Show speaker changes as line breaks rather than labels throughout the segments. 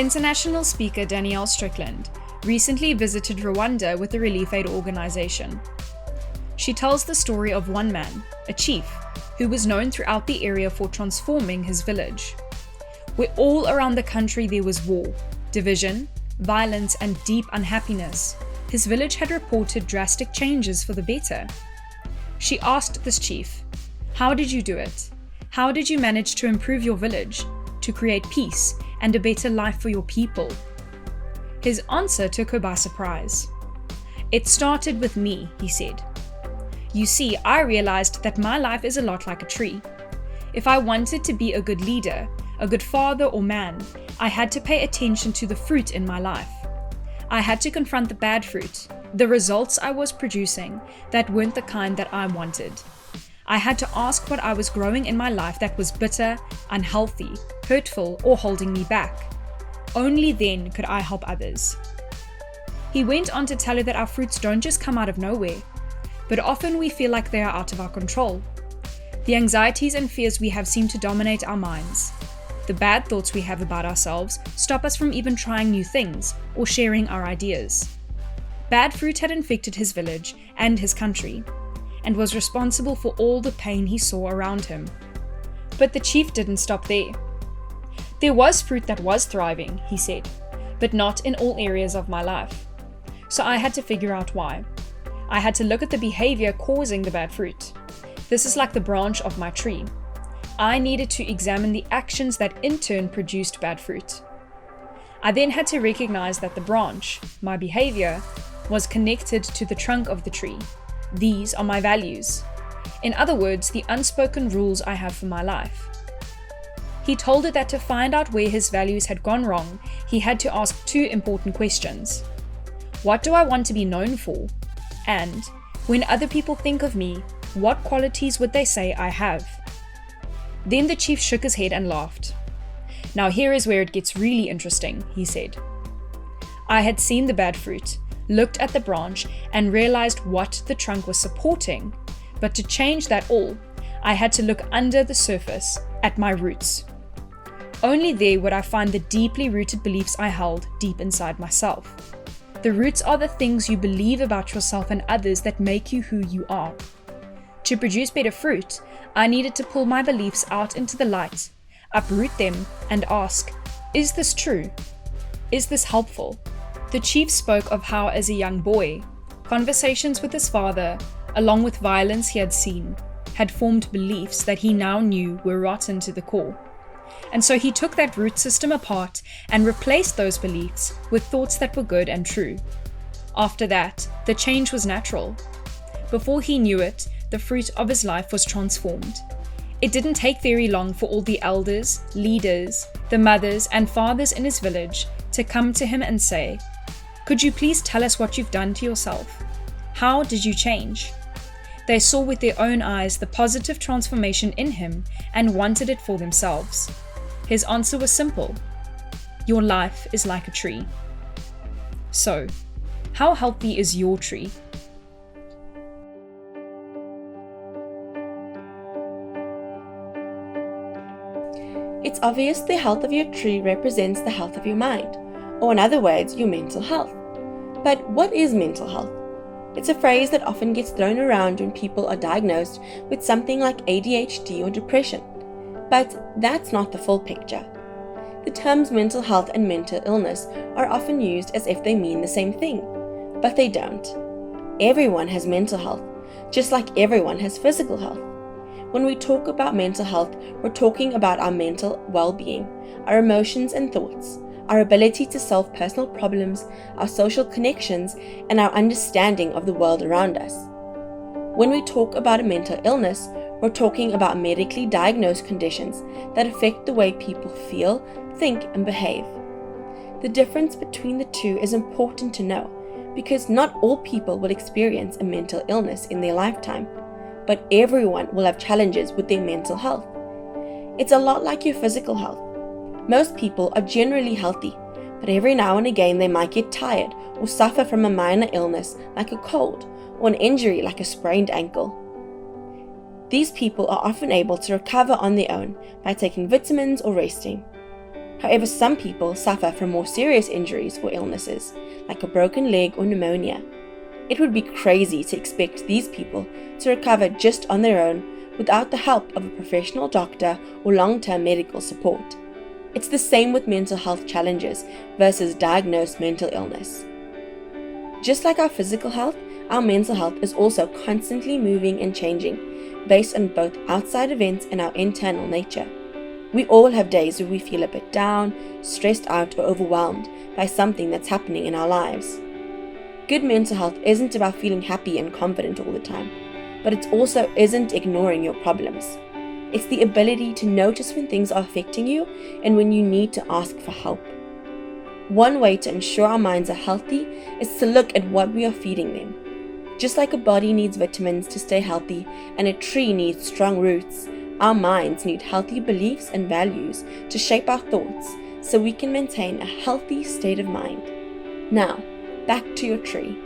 International speaker Danielle Strickland recently visited Rwanda with the Relief Aid organization. She tells the story of one man, a chief, who was known throughout the area for transforming his village. Where all around the country there was war, division, violence, and deep unhappiness, his village had reported drastic changes for the better. She asked this chief, "How did you do it? How did you manage to improve your village, to create peace and a better life for your people?" His answer took her by surprise. "It started with me," he said. "You see, I realized that my life is a lot like a tree. If I wanted to be a good leader, a good father or man, I had to pay attention to the fruit in my life. I had to confront the bad fruit, the results I was producing that weren't the kind that I wanted. I had to ask what I was growing in my life that was bitter, unhealthy, hurtful, or holding me back. Only then could I help others." He went on to tell her that our fruits don't just come out of nowhere, but often we feel like they are out of our control. The anxieties and fears we have seem to dominate our minds. The bad thoughts we have about ourselves stop us from even trying new things or sharing our ideas. Bad fruit had infected his village and his country, and was responsible for all the pain he saw around him. But the chief didn't stop there. "There was fruit that was thriving," he said, "but not in all areas of my life. So I had to figure out why. I had to look at the behavior causing the bad fruit. This is like the branch of my tree. I needed to examine the actions that in turn produced bad fruit. I then had to recognize that the branch, my behavior, was connected to the trunk of the tree. These are my values. In other words, the unspoken rules I have for my life." He told her that to find out where his values had gone wrong, he had to ask two important questions. What do I want to be known for? And, when other people think of me, what qualities would they say I have? Then the chief shook his head and laughed. "Now here is where it gets really interesting," he said. "I had seen the bad fruit, looked at the branch, and realized what the trunk was supporting. But to change that all, I had to look under the surface, at my roots. Only there would I find the deeply rooted beliefs I held deep inside myself. The roots are the things you believe about yourself and others that make you who you are. To produce better fruit, I needed to pull my beliefs out into the light, uproot them, and ask, is this true? Is this helpful?" The chief spoke of how, as a young boy, conversations with his father, along with violence he had seen, had formed beliefs that he now knew were rotten to the core. And so he took that root system apart and replaced those beliefs with thoughts that were good and true. After that, the change was natural. Before he knew it, the fruit of his life was transformed. It didn't take very long for all the elders, leaders, the mothers and fathers in his village to come to him and say, "Could you please tell us what you've done to yourself? How did you change?" They saw with their own eyes the positive transformation in him and wanted it for themselves. His answer was simple: "Your life is like a tree." So, how healthy is your tree?
It's obvious the health of your tree represents the health of your mind, or in other words, your mental health. But what is mental health? It's a phrase that often gets thrown around when people are diagnosed with something like ADHD or depression. But that's not the full picture. The terms mental health and mental illness are often used as if they mean the same thing, but they don't. Everyone has mental health, just like everyone has physical health. When we talk about mental health, we're talking about our mental well-being, our emotions and thoughts, our ability to solve personal problems, our social connections, and our understanding of the world around us. When we talk about a mental illness, we're talking about medically diagnosed conditions that affect the way people feel, think, and behave. The difference between the two is important to know, because not all people will experience a mental illness in their lifetime, but everyone will have challenges with their mental health. It's a lot like your physical health. Most people are generally healthy, but every now and again they might get tired or suffer from a minor illness like a cold or an injury like a sprained ankle. These people are often able to recover on their own by taking vitamins or resting. However, some people suffer from more serious injuries or illnesses, like a broken leg or pneumonia. It would be crazy to expect these people to recover just on their own without the help of a professional doctor or long-term medical support. It's the same with mental health challenges versus diagnosed mental illness. Just like our physical health, our mental health is also constantly moving and changing based on both outside events and our internal nature. We all have days where we feel a bit down, stressed out, or overwhelmed by something that's happening in our lives. Good mental health isn't about feeling happy and confident all the time, but it also isn't ignoring your problems. It's the ability to notice when things are affecting you and when you need to ask for help. One way to ensure our minds are healthy is to look at what we are feeding them. Just like a body needs vitamins to stay healthy and a tree needs strong roots, our minds need healthy beliefs and values to shape our thoughts so we can maintain a healthy state of mind. Now, back to your tree.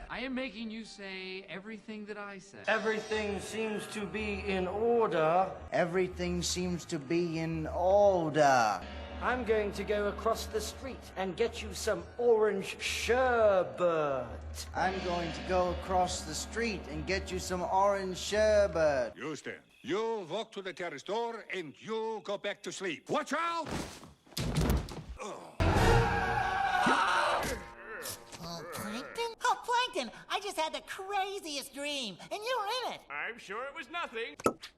I am making you say everything that I said.
Everything seems to be in order.
Everything seems to be in order.
I'm going to go across the street and get you some orange sherbet.
I'm going to go across the street and get you some orange sherbet.
You stand. You walk to the terrace door and you go back to sleep. Watch out!
Plankton? Oh, Plankton! I just had the craziest dream, and you were in it.
I'm sure it was nothing.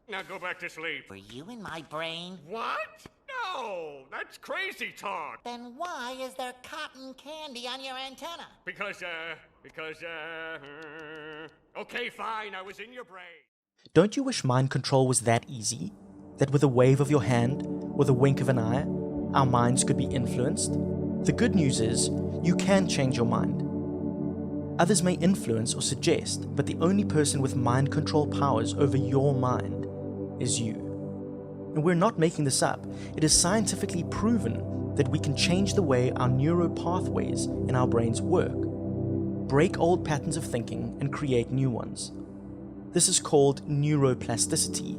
Now go back to sleep.
Were you in my brain?
What? No, that's crazy talk.
Then why is there cotton candy on your antenna?
Because, okay, fine, I was in your brain.
Don't you wish mind control was that easy? That with a wave of your hand, or the wink of an eye, our minds could be influenced? The good news is, you can change your mind. Others may influence or suggest, but the only person with mind control powers over your mind is you. And we're not making this up. It is scientifically proven that we can change the way our neural pathways in our brains work, break old patterns of thinking and create new ones. This is called neuroplasticity,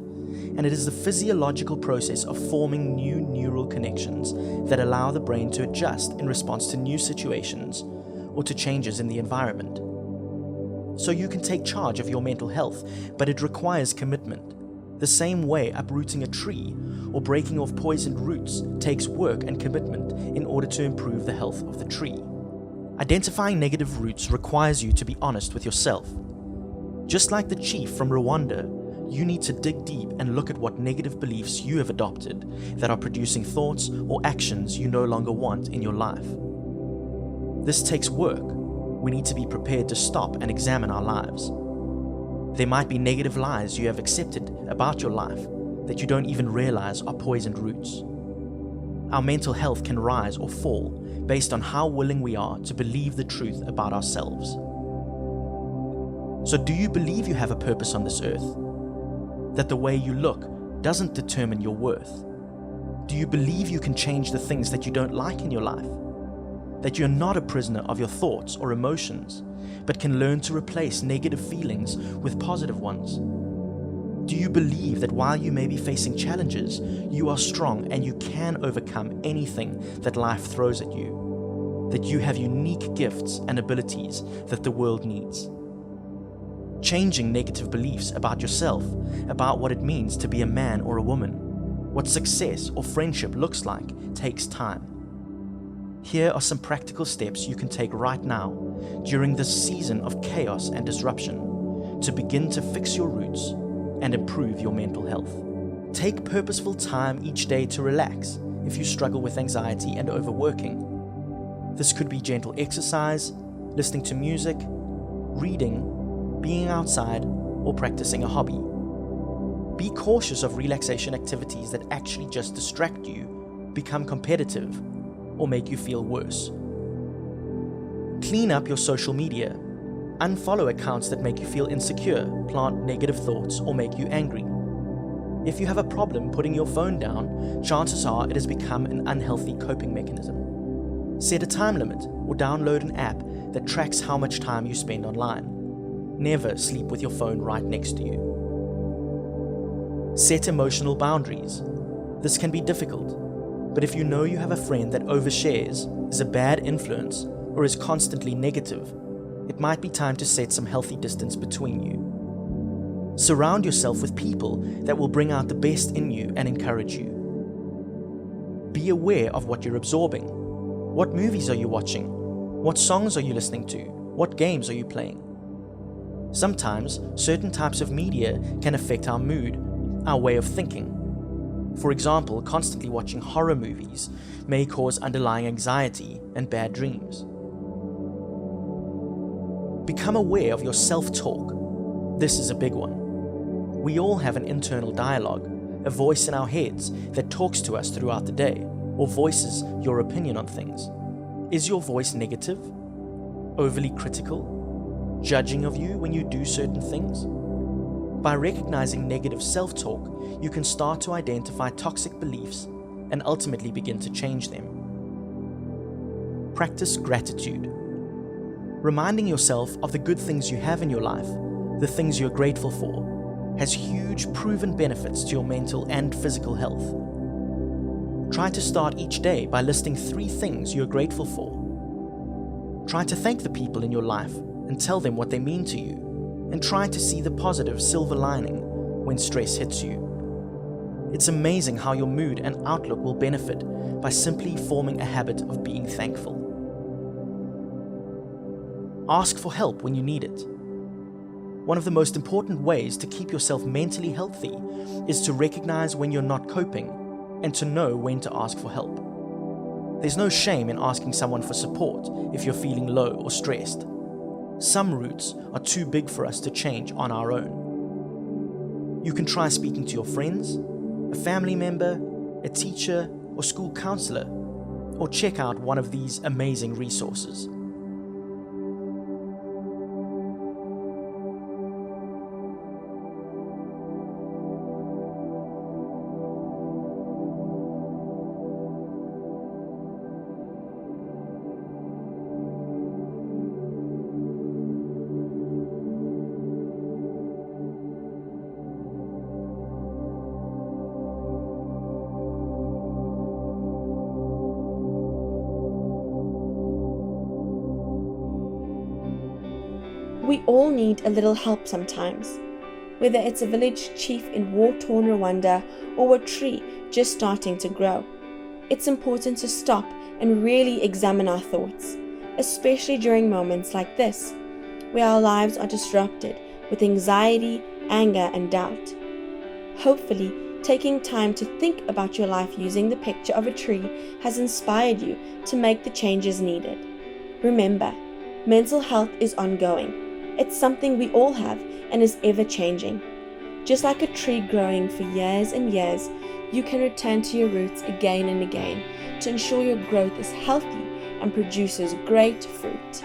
and it is the physiological process of forming new neural connections that allow the brain to adjust in response to new situations or to changes in the environment. So you can take charge of your mental health, but it requires commitment. The same way uprooting a tree or breaking off poisoned roots takes work and commitment in order to improve the health of the tree. Identifying negative roots requires you to be honest with yourself. Just like the chief from Rwanda, you need to dig deep and look at what negative beliefs you have adopted that are producing thoughts or actions you no longer want in your life. This takes work. We need to be prepared to stop and examine our lives. There might be negative lies you have accepted about your life that you don't even realize are poisoned roots. Our mental health can rise or fall based on how willing we are to believe the truth about ourselves. So do you believe you have a purpose on this earth? That the way you look doesn't determine your worth? Do you believe you can change the things that you don't like in your life? That you're not a prisoner of your thoughts or emotions, but can learn to replace negative feelings with positive ones? Do you believe that while you may be facing challenges, you are strong and you can overcome anything that life throws at you? That you have unique gifts and abilities that the world needs? Changing negative beliefs about yourself, about what it means to be a man or a woman, what success or friendship looks like, takes time. Here are some practical steps you can take right now during this season of chaos and disruption to begin to fix your roots and improve your mental health. Take purposeful time each day to relax if you struggle with anxiety and overworking. This could be gentle exercise, listening to music, reading, being outside, or practicing a hobby. Be cautious of relaxation activities that actually just distract you, become competitive, or make you feel worse. Clean up your social media. Unfollow accounts that make you feel insecure, plant negative thoughts, or make you angry. If you have a problem putting your phone down, chances are it has become an unhealthy coping mechanism. Set a time limit or download an app that tracks how much time you spend online. Never sleep with your phone right next to you. Set emotional boundaries. This can be difficult, but if you know you have a friend that overshares, is a bad influence, or is constantly negative, it might be time to set some healthy distance between you. Surround yourself with people that will bring out the best in you and encourage you. Be aware of what you're absorbing. What movies are you watching? What songs are you listening to? What games are you playing? Sometimes, certain types of media can affect our mood, our way of thinking. For example, constantly watching horror movies may cause underlying anxiety and bad dreams. Become aware of your self-talk. This is a big one. We all have an internal dialogue, a voice in our heads that talks to us throughout the day, or voices your opinion on things. Is your voice negative? Overly critical? Judging of you when you do certain things? By recognizing negative self-talk, you can start to identify toxic beliefs and ultimately begin to change them. Practice gratitude. Reminding yourself of the good things you have in your life, the things you're grateful for, has huge proven benefits to your mental and physical health. Try to start each day by listing 3 things you're grateful for. Try to thank the people in your life and tell them what they mean to you, and try to see the positive silver lining when stress hits you. It's amazing how your mood and outlook will benefit by simply forming a habit of being thankful. Ask for help when you need it. One of the most important ways to keep yourself mentally healthy is to recognize when you're not coping and to know when to ask for help. There's no shame in asking someone for support if you're feeling low or stressed. Some roots are too big for us to change on our own. You can try speaking to your friends, a family member, a teacher, or school counselor, or check out one of these amazing resources.
We all need a little help sometimes. whether it's a village chief in war-torn Rwanda or a tree just starting to grow. It's important to stop and really examine our thoughts, especially during moments like this, where our lives are disrupted with anxiety, anger, and doubt. Hopefully, taking time to think about your life using the picture of a tree has inspired you to make the changes needed. Remember, mental health is ongoing. It's something we all have and is ever changing. Just like a tree growing for years and years, you can return to your roots again and again to ensure your growth is healthy and produces great fruit.